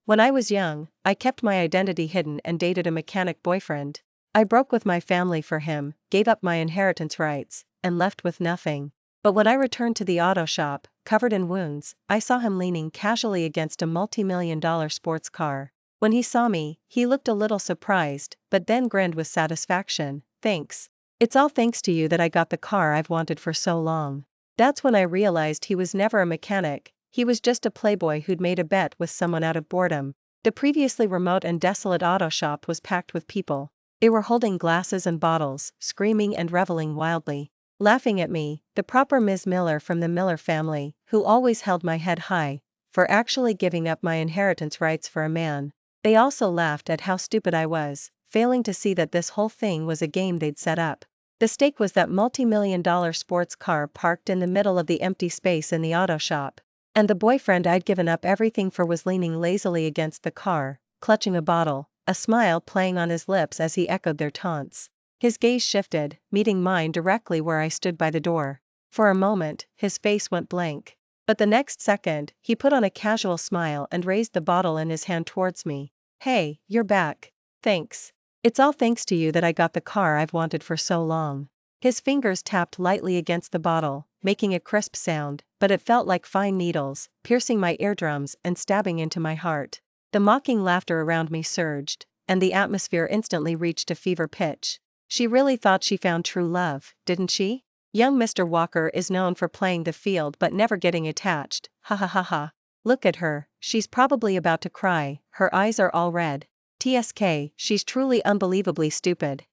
When I was young, I kept my identity hidden and dated a mechanic boyfriend. I broke with my family for him, gave up my inheritance rights, and left with nothing. But when I returned to the auto shop, covered in wounds, I saw him leaning casually against a multi-million-dollar sports car. When he saw me, he looked a little surprised, but then grinned with satisfaction. Thanks. It's all thanks to you that I got the car I've wanted for so long. That's when I realized he was never a mechanic, he was just a playboy who'd made a bet with someone out of boredom. The previously remote and desolate auto shop was packed with people. They were holding glasses and bottles, screaming and reveling wildly. Laughing at me, the proper Ms. Miller from the Miller family, who always held my head high, for actually giving up my inheritance rights for a man. They also laughed at how stupid I was, failing to see that this whole thing was a game they'd set up. The stake was that multi-million-dollar sports car parked in the middle of the empty space in the auto shop. And the boyfriend I'd given up everything for was leaning lazily against the car, clutching a bottle, a smile playing on his lips as he echoed their taunts. His gaze shifted, meeting mine directly where I stood by the door. For a moment, his face went blank. But the next second, he put on a casual smile and raised the bottle in his hand towards me. Hey, you're back. Thanks. It's all thanks to you that I got the car I've wanted for so long. His fingers tapped lightly against the bottle, making a crisp sound, but it felt like fine needles, piercing my eardrums and stabbing into my heart. The mocking laughter around me surged, and the atmosphere instantly reached a fever pitch. She really thought she found true love, didn't she? Young Mr. Walker is known for playing the field but never getting attached, ha ha ha ha. Look at her, she's probably about to cry, her eyes are all red. TSK, she's truly unbelievably stupid.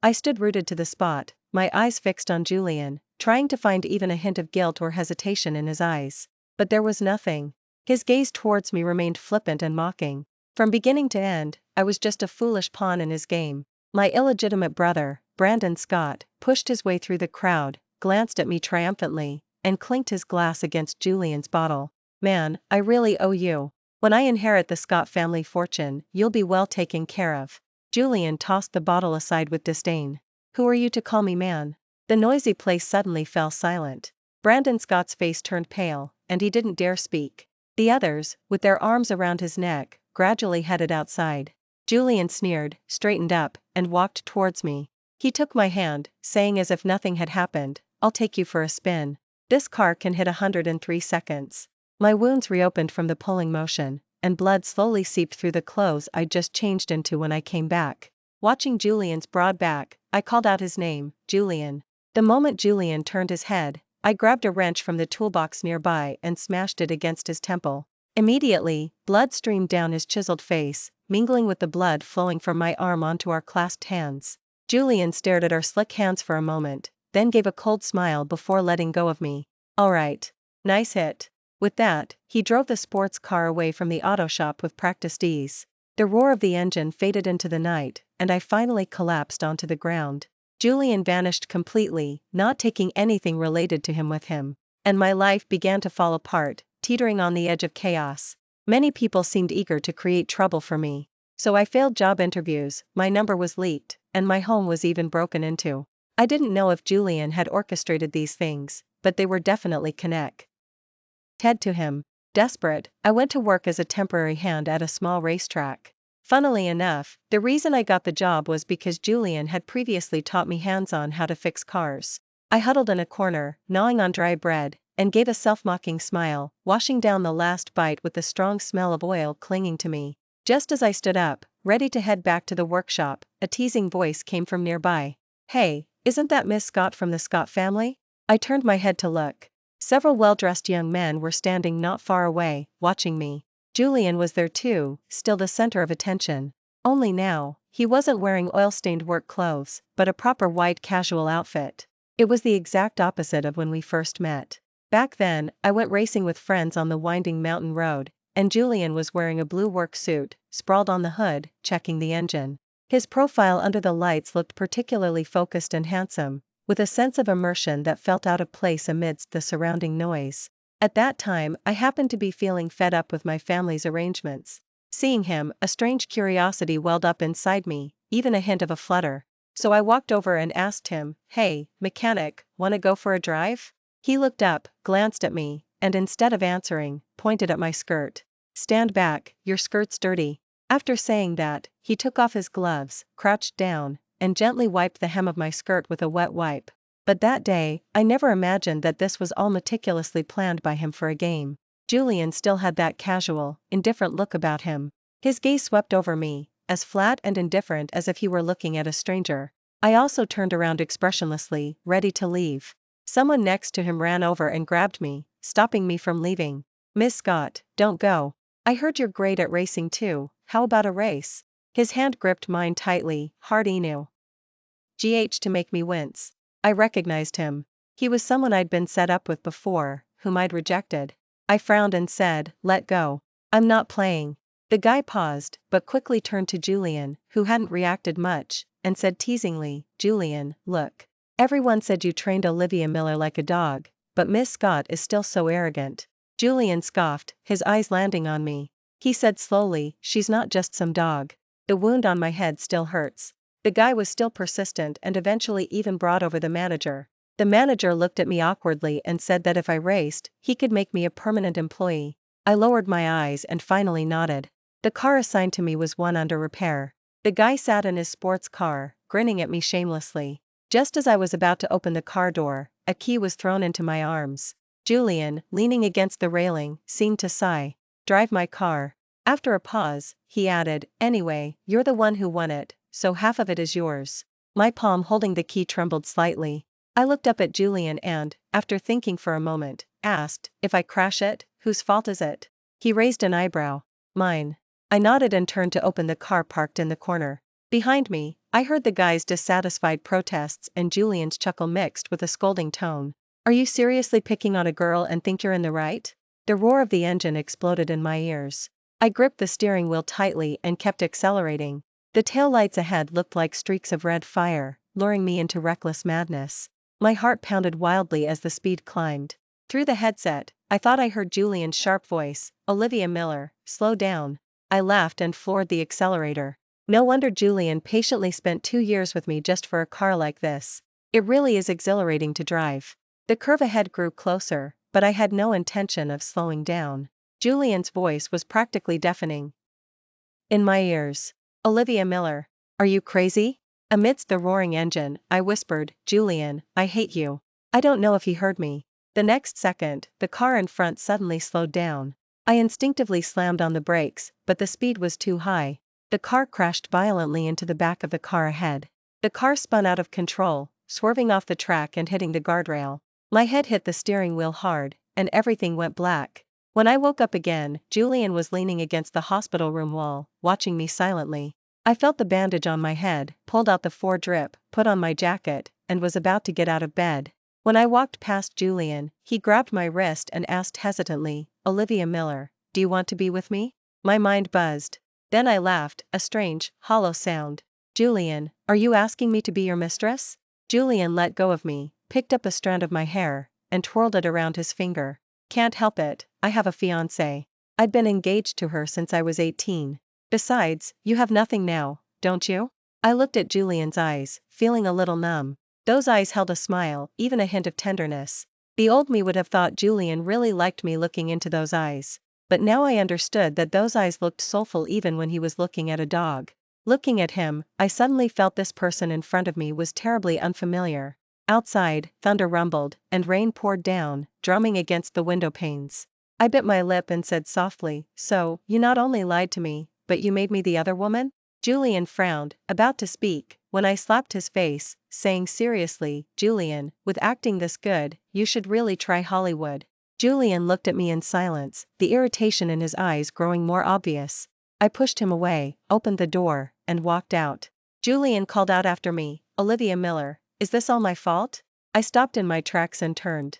I stood rooted to the spot, my eyes fixed on Julian, trying to find even a hint of guilt or hesitation in his eyes. But there was nothing. His gaze towards me remained flippant and mocking. From beginning to end, I was just a foolish pawn in his game. My illegitimate brother, Brandon Scott, pushed his way through the crowd, glanced at me triumphantly, and clinked his glass against Julian's bottle. Man, I really owe you. When I inherit the Scott family fortune, you'll be well taken care of. Julian tossed the bottle aside with disdain. Who are you to call me man? The noisy place suddenly fell silent. Brandon Scott's face turned pale, and he didn't dare speak. The others, with their arms around his neck, gradually headed outside. Julian sneered, straightened up, and walked towards me. He took my hand, saying as if nothing had happened, I'll take you for a spin. This car can hit 103 seconds. My wounds reopened from the pulling motion, and blood slowly seeped through the clothes I'd just changed into when I came back. Watching Julian's broad back, I called out his name, Julian. The moment Julian turned his head, I grabbed a wrench from the toolbox nearby and smashed it against his temple. Immediately, blood streamed down his chiseled face, mingling with the blood flowing from my arm onto our clasped hands. Julian stared at our slick hands for a moment, then gave a cold smile before letting go of me. All right. Nice hit. With that, he drove the sports car away from the auto shop with practiced ease. The roar of the engine faded into the night, and I finally collapsed onto the ground. Julian vanished completely, not taking anything related to him with him. And my life began to fall apart, teetering on the edge of chaos. Many people seemed eager to create trouble for me. So I failed job interviews, my number was leaked, and my home was even broken into. I didn't know if Julian had orchestrated these things, but they were definitely connected to him. Desperate, I went to work as a temporary hand at a small racetrack. Funnily enough, the reason I got the job was because Julian had previously taught me hands-on how to fix cars. I huddled in a corner, gnawing on dry bread, and gave a self-mocking smile, washing down the last bite with the strong smell of oil clinging to me. Just as I stood up, ready to head back to the workshop, a teasing voice came from nearby. Hey, isn't that Miss Scott from the Scott family? I turned my head to look. Several well-dressed young men were standing not far away, watching me. Julian was there too, still the center of attention. Only now, he wasn't wearing oil-stained work clothes, but a proper white casual outfit. It was the exact opposite of when we first met. Back then, I went racing with friends on the winding mountain road, and Julian was wearing a blue work suit, sprawled on the hood, checking the engine. His profile under the lights looked particularly focused and handsome, with a sense of immersion that felt out of place amidst the surrounding noise. At that time, I happened to be feeling fed up with my family's arrangements. Seeing him, a strange curiosity welled up inside me, even a hint of a flutter. So I walked over and asked him, "Hey, mechanic, wanna go for a drive?" He looked up, glanced at me, and instead of answering, pointed at my skirt. Stand back, your skirt's dirty. After saying that, he took off his gloves, crouched down, and gently wiped the hem of my skirt with a wet wipe. But that day, I never imagined that this was all meticulously planned by him for a game. Julian still had that casual, indifferent look about him. His gaze swept over me, as flat and indifferent as if he were looking at a stranger. I also turned around expressionlessly, ready to leave. Someone next to him ran over and grabbed me, stopping me from leaving. Miss Scott, don't go. I heard you're great at racing too, how about a race? His hand gripped mine tightly, hard enough to make me wince. I recognized him. He was someone I'd been set up with before, whom I'd rejected. I frowned and said, let go. I'm not playing. The guy paused, but quickly turned to Julian, who hadn't reacted much, and said teasingly, Julian, look. Everyone said you trained Olivia Miller like a dog, but Miss Scott is still so arrogant. Julian scoffed, his eyes landing on me. He said slowly, she's not just some dog. The wound on my head still hurts. The guy was still persistent and eventually even brought over the manager. The manager looked at me awkwardly and said that if I raced, he could make me a permanent employee. I lowered my eyes and finally nodded. The car assigned to me was one under repair. The guy sat in his sports car, grinning at me shamelessly. Just as I was about to open the car door, a key was thrown into my arms. Julian, leaning against the railing, seemed to sigh. Drive my car. After a pause, he added, anyway, you're the one who won it, so half of it is yours. My palm holding the key trembled slightly. I looked up at Julian and, after thinking for a moment, asked, if I crash it, whose fault is it? He raised an eyebrow. Mine. I nodded and turned to open the car parked in the corner. Behind me, I heard the guy's dissatisfied protests and Julian's chuckle mixed with a scolding tone. Are you seriously picking on a girl and think you're in the right? The roar of the engine exploded in my ears. I gripped the steering wheel tightly and kept accelerating. The taillights ahead looked like streaks of red fire, luring me into reckless madness. My heart pounded wildly as the speed climbed. Through the headset, I thought I heard Julian's sharp voice, Olivia Miller, slow down. I laughed and floored the accelerator. No wonder Julian patiently spent 2 years with me just for a car like this. It really is exhilarating to drive. The curve ahead grew closer, but I had no intention of slowing down. Julian's voice was practically deafening in my ears. Olivia Miller, are you crazy? Amidst the roaring engine, I whispered, Julian, I hate you. I don't know if he heard me. The next second, the car in front suddenly slowed down. I instinctively slammed on the brakes, but the speed was too high. The car crashed violently into the back of the car ahead. The car spun out of control, swerving off the track and hitting the guardrail. My head hit the steering wheel hard, and everything went black. When I woke up again, Julian was leaning against the hospital room wall, watching me silently. I felt the bandage on my head, pulled out the 4-drip, put on my jacket, and was about to get out of bed. When I walked past Julian, he grabbed my wrist and asked hesitantly, Olivia Miller, do you want to be with me? My mind buzzed. Then I laughed, a strange, hollow sound. Julian, are you asking me to be your mistress? Julian let go of me, picked up a strand of my hair, and twirled it around his finger. Can't help it, I have a fiancée. I'd been engaged to her since I was 18. Besides, you have nothing now, don't you? I looked at Julian's eyes, feeling a little numb. Those eyes held a smile, even a hint of tenderness. The old me would have thought Julian really liked me looking into those eyes. But now I understood that those eyes looked soulful even when he was looking at a dog. Looking at him, I suddenly felt this person in front of me was terribly unfamiliar. Outside, thunder rumbled, and rain poured down, drumming against the window panes. I bit my lip and said softly, so, you not only lied to me, but you made me the other woman? Julian frowned, about to speak, when I slapped his face, saying seriously, Julian, with acting this good, you should really try Hollywood. Julian looked at me in silence, the irritation in his eyes growing more obvious. I pushed him away, opened the door, and walked out. Julian called out after me, Olivia Miller, is this all my fault? I stopped in my tracks and turned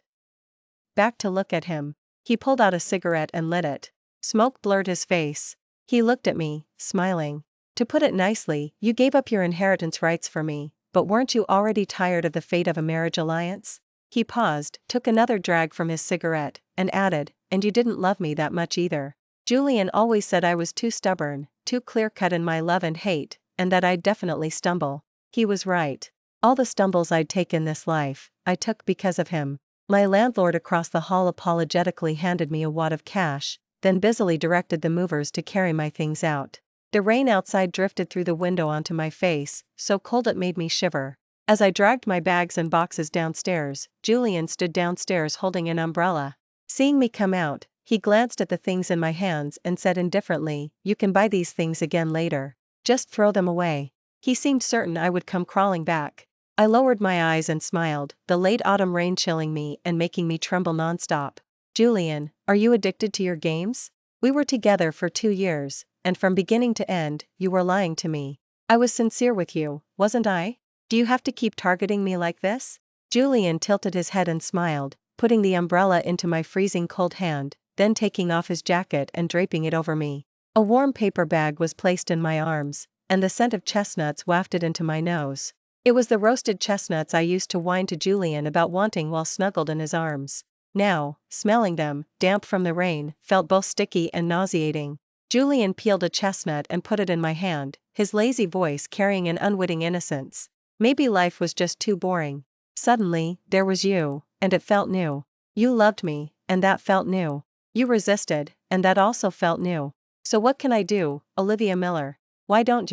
back to look at him. He pulled out a cigarette and lit it. Smoke blurred his face. He looked at me, smiling. To put it nicely, you gave up your inheritance rights for me, but weren't you already tired of the fate of a marriage alliance? He paused, took another drag from his cigarette, and added, and you didn't love me that much either. Julian always said I was too stubborn, too clear-cut in my love and hate, and that I'd definitely stumble. He was right. All the stumbles I'd take in this life, I took because of him. My landlord across the hall apologetically handed me a wad of cash, then busily directed the movers to carry my things out. The rain outside drifted through the window onto my face, so cold it made me shiver. As I dragged my bags and boxes downstairs, Julian stood downstairs holding an umbrella. Seeing me come out, he glanced at the things in my hands and said indifferently, "You can buy these things again later. Just throw them away." He seemed certain I would come crawling back. I lowered my eyes and smiled, the late autumn rain chilling me and making me tremble nonstop. "Julian, are you addicted to your games? We were together for 2 years, and from beginning to end, you were lying to me. I was sincere with you, wasn't I? Do you have to keep targeting me like this?" Julian tilted his head and smiled, putting the umbrella into my freezing cold hand, then taking off his jacket and draping it over me. A warm paper bag was placed in my arms, and the scent of chestnuts wafted into my nose. It was the roasted chestnuts I used to whine to Julian about wanting while snuggled in his arms. Now, smelling them, damp from the rain, felt both sticky and nauseating. Julian peeled a chestnut and put it in my hand, his lazy voice carrying an unwitting innocence. Maybe life was just too boring. Suddenly, there was you, and it felt new. You loved me, and that felt new. You resisted, and that also felt new. So what can I do, Olivia Miller? Why don't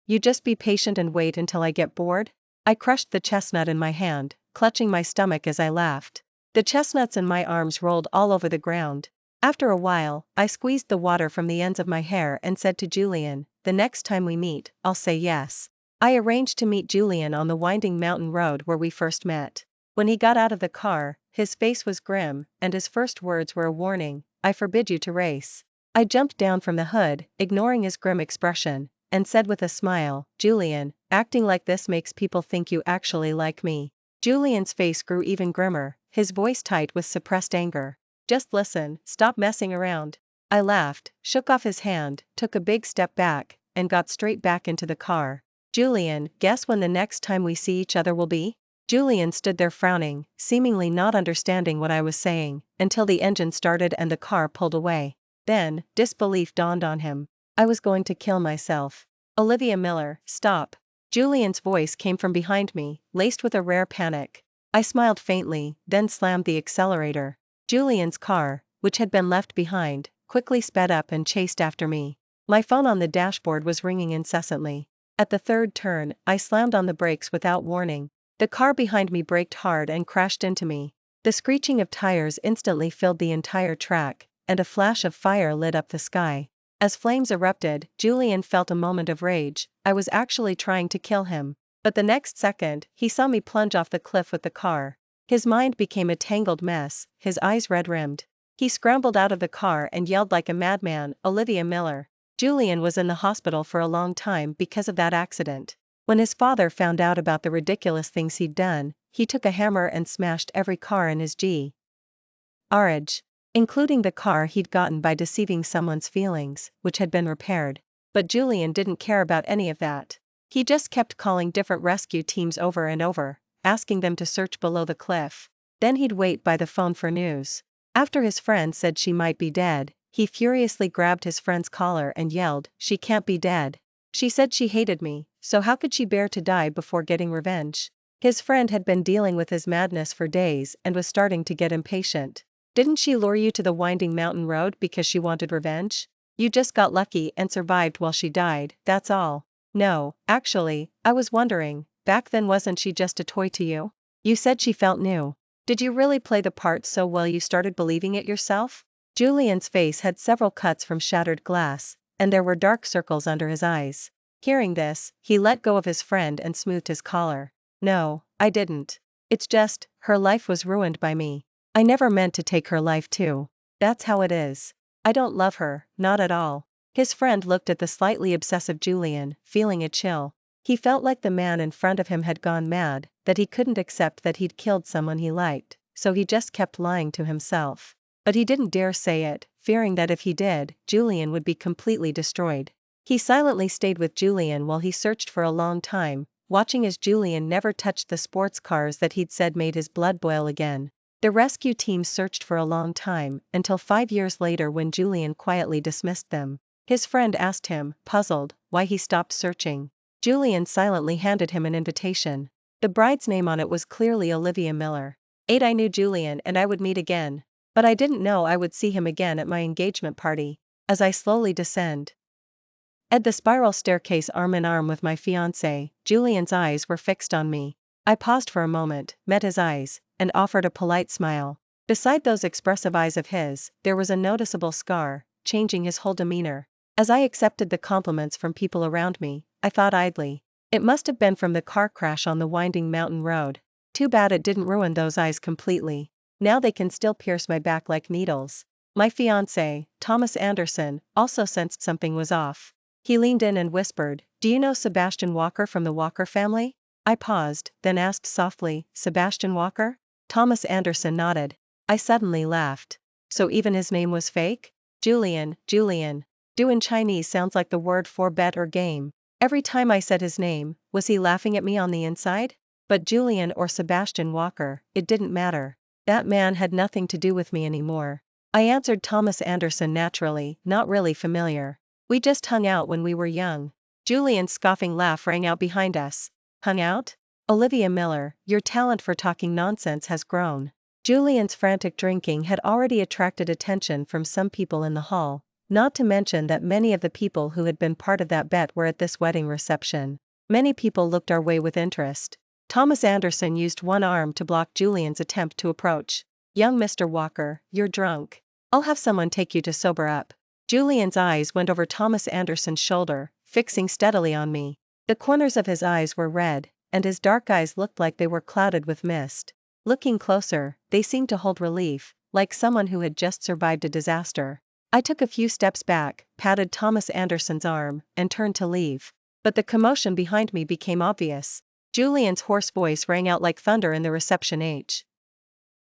you just be patient and wait until I get bored? I crushed the chestnut in my hand, clutching my stomach as I laughed. The chestnuts in my arms rolled all over the ground. After a while, I squeezed the water from the ends of my hair and said to Julian, "The next time we meet, I'll say yes." I arranged to meet Julian on the winding mountain road where we first met. When he got out of the car, his face was grim, and his first words were a warning, "I forbid you to race." I jumped down from the hood, ignoring his grim expression, and said with a smile, "Julian, acting like this makes people think you actually like me." Julian's face grew even grimmer, his voice tight with suppressed anger. "Just listen, stop messing around." I laughed, shook off his hand, took a big step back, and got straight back into the car. "Julian, guess when the next time we see each other will be?" Julian stood there frowning, seemingly not understanding what I was saying, until the engine started and the car pulled away. Then, disbelief dawned on him. I was going to kill myself. "Olivia Miller, stop." Julian's voice came from behind me, laced with a rare panic. I smiled faintly, then slammed the accelerator. Julian's car, which had been left behind, quickly sped up and chased after me. My phone on the dashboard was ringing incessantly. At the third turn, I slammed on the brakes without warning. The car behind me braked hard and crashed into me. The screeching of tires instantly filled the entire track, and a flash of fire lit up the sky. As flames erupted, Julian felt a moment of rage. I was actually trying to kill him. But the next second, he saw me plunge off the cliff with the car. His mind became a tangled mess, his eyes red-rimmed. He scrambled out of the car and yelled like a madman, "Olivia Miller." Julian was in the hospital for a long time because of that accident. When his father found out about the ridiculous things he'd done, he took a hammer and smashed every car in his garage, including the car he'd gotten by deceiving someone's feelings, which had been repaired. But Julian didn't care about any of that. He just kept calling different rescue teams over and over, asking them to search below the cliff. Then he'd wait by the phone for news. After his friend said she might be dead, he furiously grabbed his friend's collar and yelled, "She can't be dead. She said she hated me, so how could she bear to die before getting revenge?" His friend had been dealing with his madness for days and was starting to get impatient. "Didn't she lure you to the winding mountain road because she wanted revenge? You just got lucky and survived while she died, that's all." "No, actually, I was wondering, back then wasn't she just a toy to you? You said she felt new. Did you really play the part so well you started believing it yourself?" Julian's face had several cuts from shattered glass, and there were dark circles under his eyes. Hearing this, he let go of his friend and smoothed his collar. "No, I didn't. It's just, her life was ruined by me. I never meant to take her life too. That's how it is. I don't love her, not at all." His friend looked at the slightly obsessive Julian, feeling a chill. He felt like the man in front of him had gone mad, that he couldn't accept that he'd killed someone he liked, so he just kept lying to himself. But he didn't dare say it, fearing that if he did, Julian would be completely destroyed. He silently stayed with Julian while he searched for a long time, watching as Julian never touched the sports cars that he'd said made his blood boil again. The rescue team searched for a long time, until 5 years later when Julian quietly dismissed them. His friend asked him, puzzled, why he stopped searching. Julian silently handed him an invitation. The bride's name on it was clearly Olivia Miller. I knew Julian and I would meet again. But I didn't know I would see him again at my engagement party. As I slowly descend at the spiral staircase arm in arm with my fiancé, Julian's eyes were fixed on me. I paused for a moment, met his eyes, and offered a polite smile. Beside those expressive eyes of his, there was a noticeable scar, changing his whole demeanor. As I accepted the compliments from people around me, I thought idly, it must have been from the car crash on the winding mountain road. Too bad it didn't ruin those eyes completely. Now they can still pierce my back like needles. My fiancé, Thomas Anderson, also sensed something was off. He leaned in and whispered, "Do you know Sebastian Walker from the Walker family?" I paused, then asked softly, "Sebastian Walker?" Thomas Anderson nodded. I suddenly laughed. So even his name was fake? Julian. Do in Chinese sounds like the word for bet or game. Every time I said his name, was he laughing at me on the inside? But Julian or Sebastian Walker, it didn't matter. That man had nothing to do with me anymore. I answered Thomas Anderson naturally, not really familiar. We just hung out when we were young. Julian's scoffing laugh rang out behind us. Hung out? Olivia Miller, your talent for talking nonsense has grown. Julian's frantic drinking had already attracted attention from some people in the hall, not to mention that many of the people who had been part of that bet were at this wedding reception. Many people looked our way with interest. Thomas Anderson used one arm to block Julian's attempt to approach. Young Mr. Walker, you're drunk. I'll have someone take you to sober up. Julian's eyes went over Thomas Anderson's shoulder, fixing steadily on me. The corners of his eyes were red, and his dark eyes looked like they were clouded with mist. Looking closer, they seemed to hold relief, like someone who had just survived a disaster. I took a few steps back, patted Thomas Anderson's arm, and turned to leave. But the commotion behind me became obvious. Julian's hoarse voice rang out like thunder in the reception H.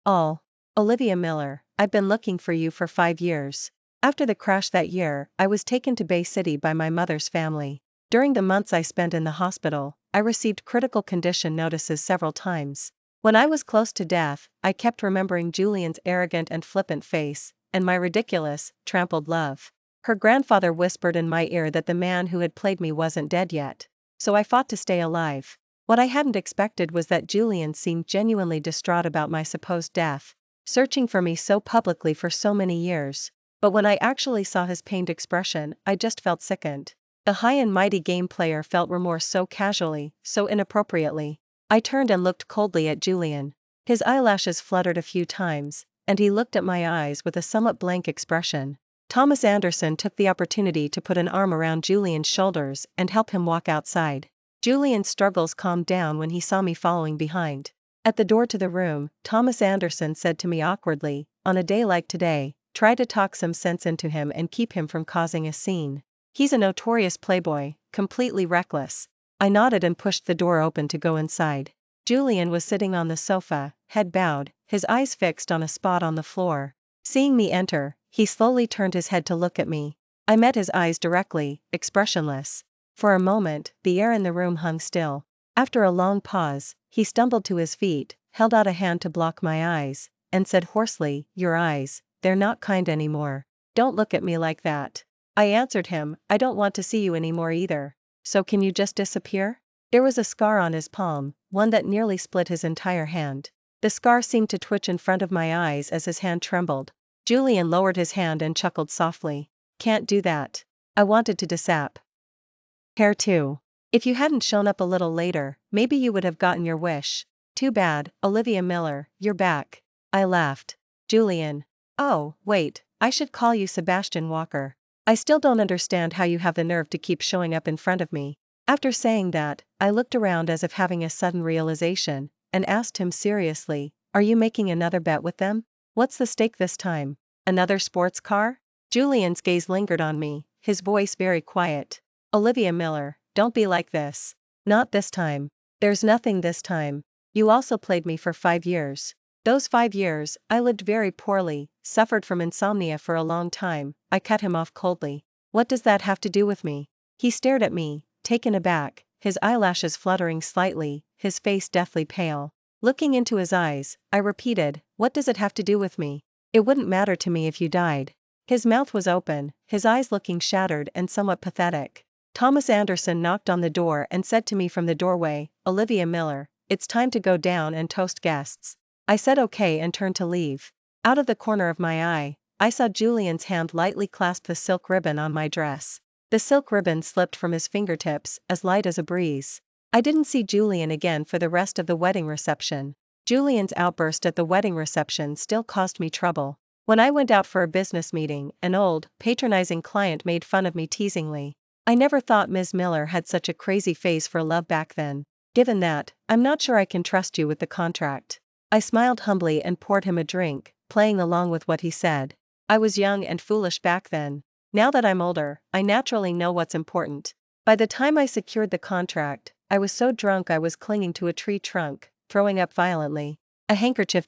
All. Olivia Miller, I've been looking for you for 5 years. After the crash that year, I was taken to Bay City by my mother's family. During the months I spent in the hospital, I received critical condition notices several times. When I was close to death, I kept remembering Julian's arrogant and flippant face, and my ridiculous, trampled love. Her grandfather whispered in my ear that the man who had played me wasn't dead yet. So I fought to stay alive. What I hadn't expected was that Julian seemed genuinely distraught about my supposed death, searching for me so publicly for so many years. But when I actually saw his pained expression, I just felt sickened. The high and mighty game player felt remorse so casually, so inappropriately. I turned and looked coldly at Julian. His eyelashes fluttered a few times, and he looked at my eyes with a somewhat blank expression. Thomas Anderson took the opportunity to put an arm around Julian's shoulders and help him walk outside. Julian's struggles calmed down when he saw me following behind. At the door to the room, Thomas Anderson said to me awkwardly, "On a day like today, try to talk some sense into him and keep him from causing a scene. He's a notorious playboy, completely reckless." I nodded and pushed the door open to go inside. Julian was sitting on the sofa, head bowed, his eyes fixed on a spot on the floor. Seeing me enter, he slowly turned his head to look at me. I met his eyes directly, expressionless. For a moment, the air in the room hung still. After a long pause, he stumbled to his feet, held out a hand to block my eyes, and said hoarsely, "Your eyes, they're not kind anymore. Don't look at me like that." I answered him, "I don't want to see you anymore either. So can you just disappear?" There was a scar on his palm, one that nearly split his entire hand. The scar seemed to twitch in front of my eyes as his hand trembled. Julian lowered his hand and chuckled softly. "Can't do that. I wanted to disappear too. If you hadn't shown up a little later, maybe you would have gotten your wish. Too bad, Olivia Miller, you're back." I laughed. Julian. "Oh, wait, I should call you Sebastian Walker. I still don't understand how you have the nerve to keep showing up in front of me." After saying that, I looked around as if having a sudden realization, and asked him seriously, "Are you making another bet with them? What's the stake this time? Another sports car?" Julian's gaze lingered on me, his voice very quiet. "Olivia Miller, don't be like this. Not this time. There's nothing this time. You also played me for 5 years. Those 5 years, I lived very poorly, suffered from insomnia for a long time." I cut him off coldly. "What does that have to do with me?" He stared at me, taken aback, his eyelashes fluttering slightly, his face deathly pale. Looking into his eyes, I repeated, "What does it have to do with me? It wouldn't matter to me if you died." His mouth was open, his eyes looking shattered and somewhat pathetic. Thomas Anderson knocked on the door and said to me from the doorway, "Olivia Miller, it's time to go down and toast guests." I said okay and turned to leave. Out of the corner of my eye, I saw Julian's hand lightly clasp the silk ribbon on my dress. The silk ribbon slipped from his fingertips, as light as a breeze. I didn't see Julian again for the rest of the wedding reception. Julian's outburst at the wedding reception still caused me trouble. When I went out for a business meeting, an old, patronizing client made fun of me teasingly. I never thought Ms. Miller had such a crazy face for love back then. Given that, I'm not sure I can trust you with the contract. I smiled humbly and poured him a drink, playing along with what he said. I was young and foolish back then. Now that I'm older, I naturally know what's important. By the time I secured the contract, I was so drunk I was clinging to a tree trunk, throwing up violently. A handkerchief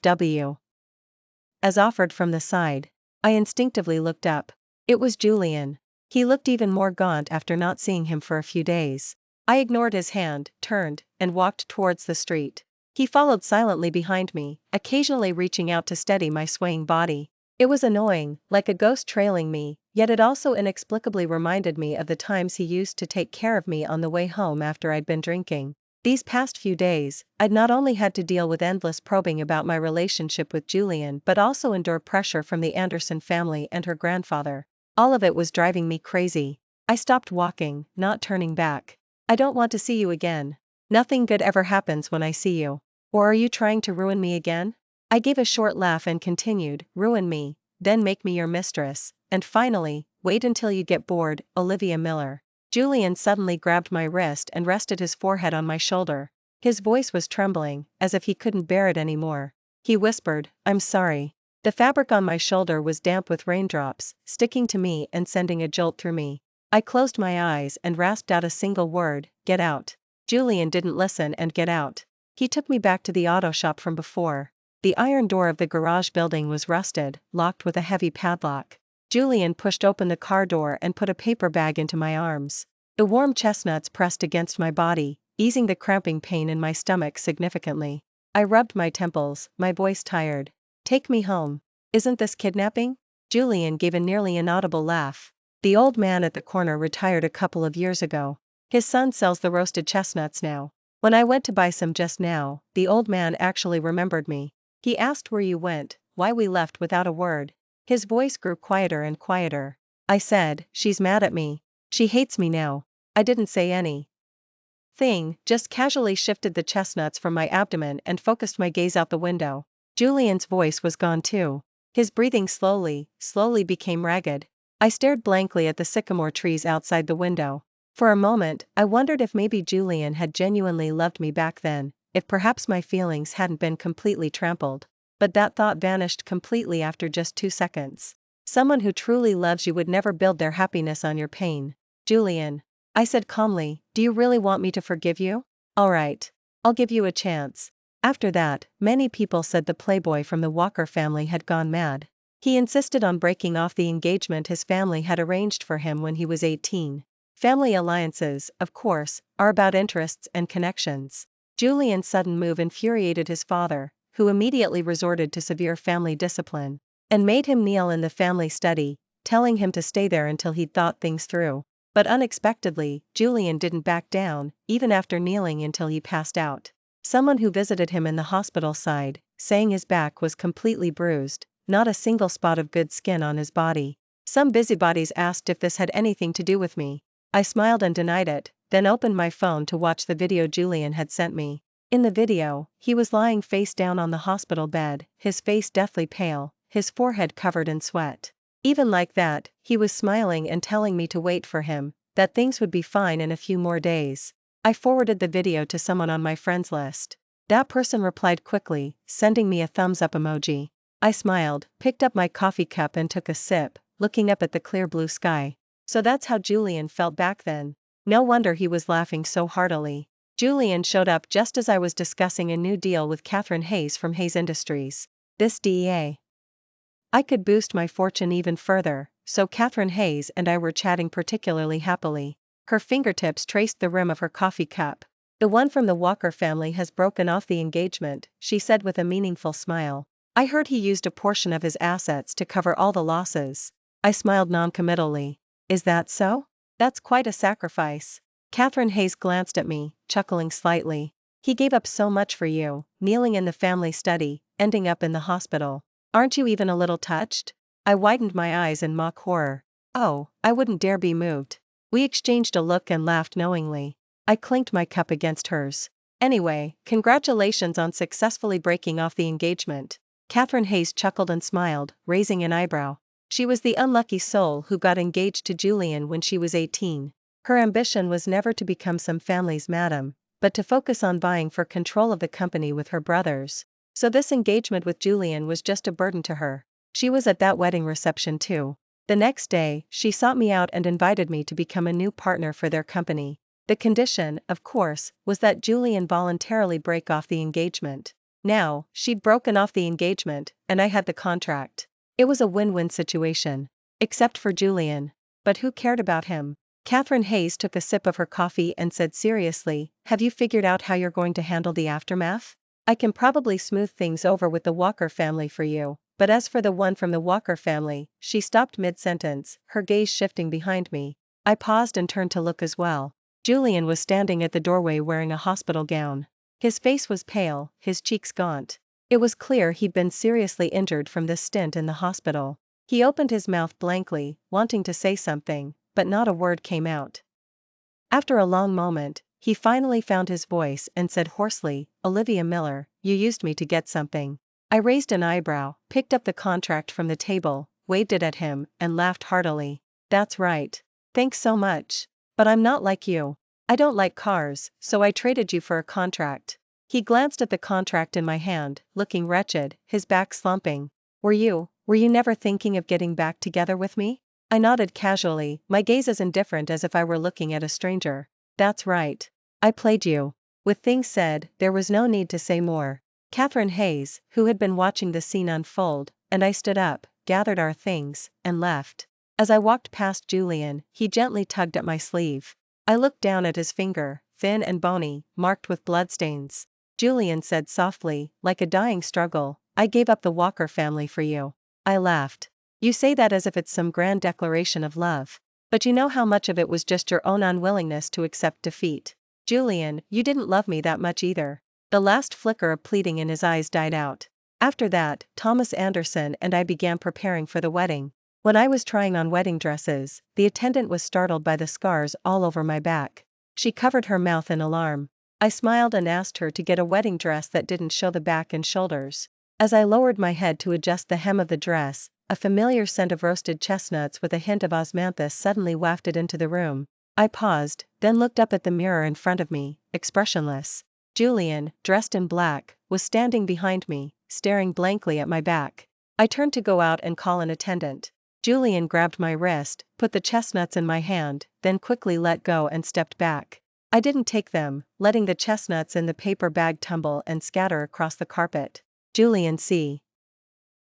as offered from the side. I instinctively looked up. It was Julian. He looked even more gaunt after not seeing him for a few days. I ignored his hand, turned, and walked towards the street. He followed silently behind me, occasionally reaching out to steady my swaying body. It was annoying, like a ghost trailing me, yet it also inexplicably reminded me of the times he used to take care of me on the way home after I'd been drinking. These past few days, I'd not only had to deal with endless probing about my relationship with Julian but also endure pressure from the Anderson family and her grandfather. All of it was driving me crazy. I stopped walking, not turning back. I don't want to see you again. Nothing good ever happens when I see you. Or are you trying to ruin me again? I gave a short laugh and continued, ruin me, then make me your mistress, and finally, wait until you get bored, Olivia Miller. Julian suddenly grabbed my wrist and rested his forehead on my shoulder. His voice was trembling, as if he couldn't bear it anymore. He whispered, I'm sorry. The fabric on my shoulder was damp with raindrops, sticking to me and sending a jolt through me. I closed my eyes and rasped out a single word, get out. Julian didn't listen and get out. He took me back to the auto shop from before. The iron door of the garage building was rusted, locked with a heavy padlock. Julian pushed open the car door and put a paper bag into my arms. The warm chestnuts pressed against my body, easing the cramping pain in my stomach significantly. I rubbed my temples, my voice tired. Take me home. Isn't this kidnapping? Julian gave a nearly inaudible laugh. The old man at the corner retired a couple of years ago. His son sells the roasted chestnuts now. When I went to buy some just now, the old man actually remembered me. He asked where you went, why we left without a word. His voice grew quieter and quieter. I said, she's mad at me. She hates me now. I didn't say anything, just casually shifted the chestnuts from my abdomen and focused my gaze out the window. Julian's voice was gone too. His breathing slowly became ragged. I stared blankly at the sycamore trees outside the window. For a moment, I wondered if maybe Julian had genuinely loved me back then, if perhaps my feelings hadn't been completely trampled. But that thought vanished completely after just 2 seconds. Someone who truly loves you would never build their happiness on your pain. Julian. I said calmly, do you really want me to forgive you? All right. I'll give you a chance. After that, many people said the playboy from the Walker family had gone mad. He insisted on breaking off the engagement his family had arranged for him when he was 18. Family alliances, of course, are about interests and connections. Julian's sudden move infuriated his father, who immediately resorted to severe family discipline, and made him kneel in the family study, telling him to stay there until he'd thought things through. But unexpectedly, Julian didn't back down, even after kneeling until he passed out. Someone who visited him in the hospital sighed, saying his back was completely bruised, not a single spot of good skin on his body. Some busybodies asked if this had anything to do with me. I smiled and denied it, then opened my phone to watch the video Julian had sent me. In the video, he was lying face down on the hospital bed, his face deathly pale, his forehead covered in sweat. Even like that, he was smiling and telling me to wait for him, that things would be fine in a few more days. I forwarded the video to someone on my friends list. That person replied quickly, sending me a thumbs up emoji. I smiled, picked up my coffee cup and took a sip, looking up at the clear blue sky. So that's how Julian felt back then. No wonder he was laughing so heartily. Julian showed up just as I was discussing a new deal with Catherine Hayes from Hayes Industries. This DEA. I could boost my fortune even further, so Catherine Hayes and I were chatting particularly happily. Her fingertips traced the rim of her coffee cup. The one from the Walker family has broken off the engagement, she said with a meaningful smile. I heard he used a portion of his assets to cover all the losses. I smiled noncommittally. Is that so? That's quite a sacrifice. Catherine Hayes glanced at me, chuckling slightly. He gave up so much for you, kneeling in the family study, ending up in the hospital. Aren't you even a little touched? I widened my eyes in mock horror. Oh, I wouldn't dare be moved. We exchanged a look and laughed knowingly. I clinked my cup against hers. Anyway, congratulations on successfully breaking off the engagement. Catherine Hayes chuckled and smiled, raising an eyebrow. She was the unlucky soul who got engaged to Julian when she was 18. Her ambition was never to become some family's madam, but to focus on vying for control of the company with her brothers. So this engagement with Julian was just a burden to her. She was at that wedding reception too. The next day, she sought me out and invited me to become a new partner for their company. The condition, of course, was that Julian voluntarily break off the engagement. Now, she'd broken off the engagement, and I had the contract. It was a win-win situation. Except for Julian. But who cared about him? Catherine Hayes took a sip of her coffee and said seriously, have you figured out how you're going to handle the aftermath? I can probably smooth things over with the Walker family for you, but as for the one from the Walker family, she stopped mid-sentence, her gaze shifting behind me. I paused and turned to look as well. Julian was standing at the doorway wearing a hospital gown. His face was pale, his cheeks gaunt. It was clear he'd been seriously injured from this stint in the hospital. He opened his mouth blankly, wanting to say something, but not a word came out. After a long moment, he finally found his voice and said hoarsely, Olivia Miller, you used me to get something. I raised an eyebrow, picked up the contract from the table, waved it at him, and laughed heartily. That's right. Thanks so much. But I'm not like you. I don't like cars, so I traded you for a contract. He glanced at the contract in my hand, looking wretched, his back slumping. Were you never thinking of getting back together with me? I nodded casually, my gaze as indifferent as if I were looking at a stranger. That's right. I played you. With things said, there was no need to say more. Catherine Hayes, who had been watching the scene unfold, and I stood up, gathered our things, and left. As I walked past Julian, he gently tugged at my sleeve. I looked down at his finger, thin and bony, marked with bloodstains. Julian said softly, like a dying struggle, I gave up the Walker family for you. I laughed. You say that as if it's some grand declaration of love. But you know how much of it was just your own unwillingness to accept defeat. Julian, you didn't love me that much either. The last flicker of pleading in his eyes died out. After that, Thomas Anderson and I began preparing for the wedding. When I was trying on wedding dresses, the attendant was startled by the scars all over my back. She covered her mouth in alarm. I smiled and asked her to get a wedding dress that didn't show the back and shoulders. As I lowered my head to adjust the hem of the dress, a familiar scent of roasted chestnuts with a hint of osmanthus suddenly wafted into the room. I paused, then looked up at the mirror in front of me, expressionless. Julian, dressed in black, was standing behind me, staring blankly at my back. I turned to go out and call an attendant. Julian grabbed my wrist, put the chestnuts in my hand, then quickly let go and stepped back. I didn't take them, letting the chestnuts in the paper bag tumble and scatter across the carpet. Julian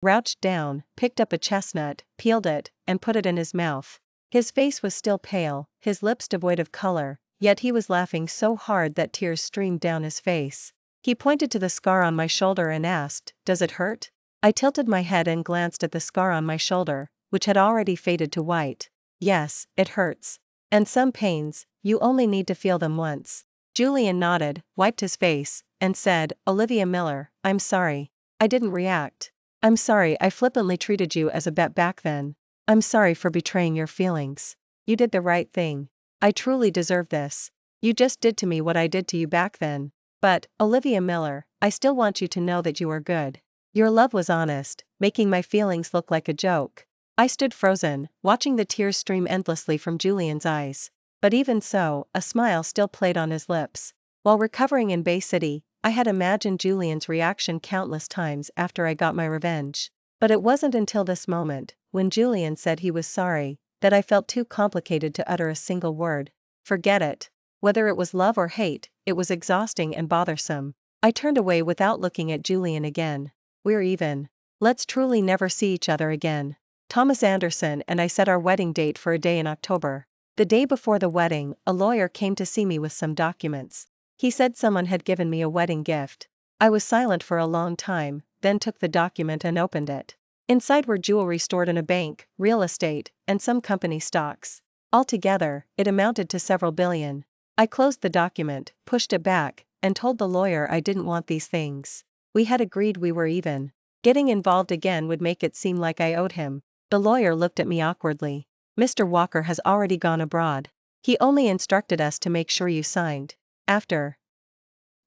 crouched down, picked up a chestnut, peeled it, and put it in his mouth. His face was still pale, his lips devoid of color, yet he was laughing so hard that tears streamed down his face. He pointed to the scar on my shoulder and asked, Does it hurt? I tilted my head and glanced at the scar on my shoulder, which had already faded to white. Yes, it hurts. And some pains, you only need to feel them once. Julian nodded, wiped his face, and said, Olivia Miller, I'm sorry. I didn't react. I'm sorry I flippantly treated you as a bet back then. I'm sorry for betraying your feelings. You did the right thing. I truly deserve this. You just did to me what I did to you back then. But, Olivia Miller, I still want you to know that you are good. Your love was honest, making my feelings look like a joke. I stood frozen, watching the tears stream endlessly from Julian's eyes. But even so, a smile still played on his lips. While recovering in Bay City, I had imagined Julian's reaction countless times after I got my revenge. But it wasn't until this moment, when Julian said he was sorry, that I felt too complicated to utter a single word. Forget it. Whether it was love or hate, it was exhausting and bothersome. I turned away without looking at Julian again. We're even. Let's truly never see each other again. Thomas Anderson and I set our wedding date for a day in October. The day before the wedding, a lawyer came to see me with some documents. He said someone had given me a wedding gift. I was silent for a long time, then took the document and opened it. Inside were jewelry stored in a bank, real estate, and some company stocks. Altogether, it amounted to several billion. I closed the document, pushed it back, and told the lawyer I didn't want these things. We had agreed we were even. Getting involved again would make it seem like I owed him. The lawyer looked at me awkwardly. Mr. Walker has already gone abroad. He only instructed us to make sure you signed. After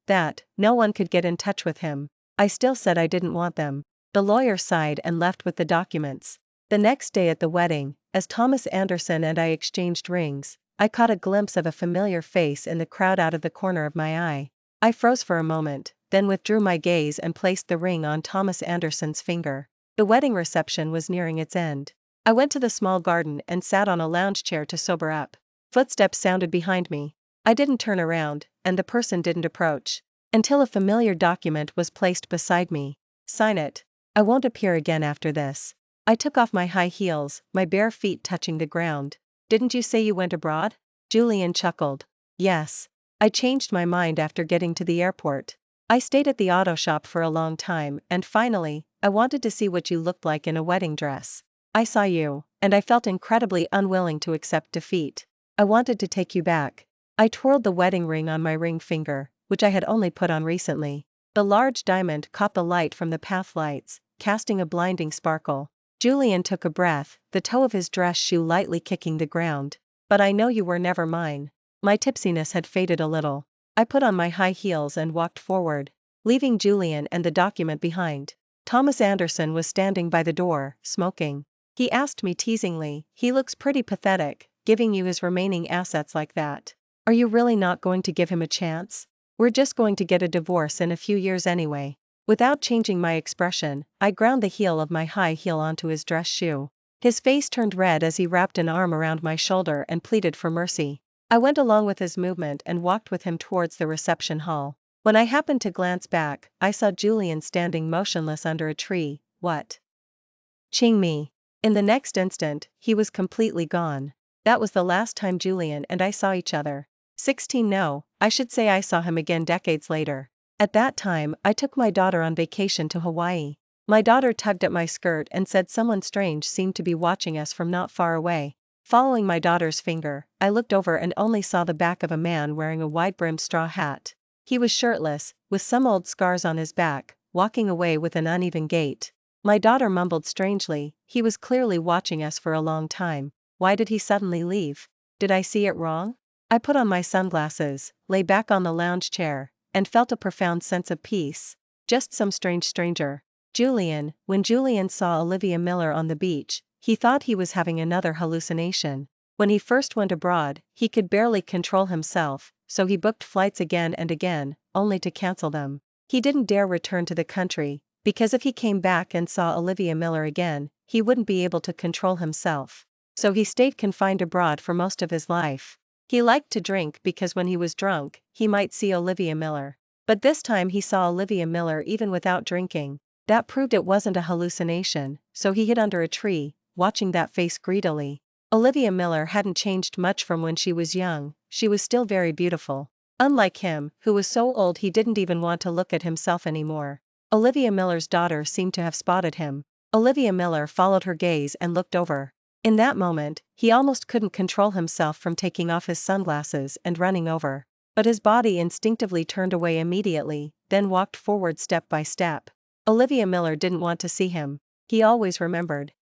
that, no one could get in touch with him. I still said I didn't want them. The lawyer sighed and left with the documents. The next day at the wedding, as Thomas Anderson and I exchanged rings, I caught a glimpse of a familiar face in the crowd out of the corner of my eye. I froze for a moment, then withdrew my gaze and placed the ring on Thomas Anderson's finger. The wedding reception was nearing its end. I went to the small garden and sat on a lounge chair to sober up. Footsteps sounded behind me. I didn't turn around, and the person didn't approach. Until a familiar document was placed beside me. Sign it. I won't appear again after this. I took off my high heels, my bare feet touching the ground. Didn't you say you went abroad? Julian chuckled. Yes. I changed my mind after getting to the airport. I stayed at the auto shop for a long time, and finally, I wanted to see what you looked like in a wedding dress. I saw you, and I felt incredibly unwilling to accept defeat. I wanted to take you back. I twirled the wedding ring on my ring finger, which I had only put on recently. The large diamond caught the light from the path lights, casting a blinding sparkle. Julian took a breath, the toe of his dress shoe lightly kicking the ground. But I know you were never mine. My tipsiness had faded a little. I put on my high heels and walked forward, leaving Julian and the document behind. Thomas Anderson was standing by the door, smoking. He asked me teasingly, "He looks pretty pathetic, giving you his remaining assets like that. Are you really not going to give him a chance? We're just going to get a divorce in a few years anyway." Without changing my expression, I ground the heel of my high heel onto his dress shoe. His face turned red as he wrapped an arm around my shoulder and pleaded for mercy. I went along with his movement and walked with him towards the reception hall. When I happened to glance back, I saw Julian standing motionless under a tree. What? Ching me. In the next instant, he was completely gone. That was the last time Julian and I saw each other. 16 No, I should say I saw him again decades later. At that time, I took my daughter on vacation to Hawaii. My daughter tugged at my skirt and said someone strange seemed to be watching us from not far away. Following my daughter's finger, I looked over and only saw the back of a man wearing a wide-brimmed straw hat. He was shirtless, with some old scars on his back, walking away with an uneven gait. My daughter mumbled strangely, "He was clearly watching us for a long time. Why did he suddenly leave? Did I see it wrong?" I put on my sunglasses, lay back on the lounge chair, and felt a profound sense of peace. Just some strange stranger. When Julian saw Olivia Miller on the beach, he thought he was having another hallucination. When he first went abroad, he could barely control himself, so he booked flights again and again, only to cancel them. He didn't dare return to the country, because if he came back and saw Olivia Miller again, he wouldn't be able to control himself. So he stayed confined abroad for most of his life. He liked to drink because when he was drunk, he might see Olivia Miller. But this time he saw Olivia Miller even without drinking. That proved it wasn't a hallucination, so he hid under a tree, watching that face greedily. Olivia Miller hadn't changed much from when she was young, she was still very beautiful. Unlike him, who was so old he didn't even want to look at himself anymore. Olivia Miller's daughter seemed to have spotted him. Olivia Miller followed her gaze and looked over. In that moment, he almost couldn't control himself from taking off his sunglasses and running over. But his body instinctively turned away immediately, then walked forward step by step. Olivia Miller didn't want to see him. He always remembered.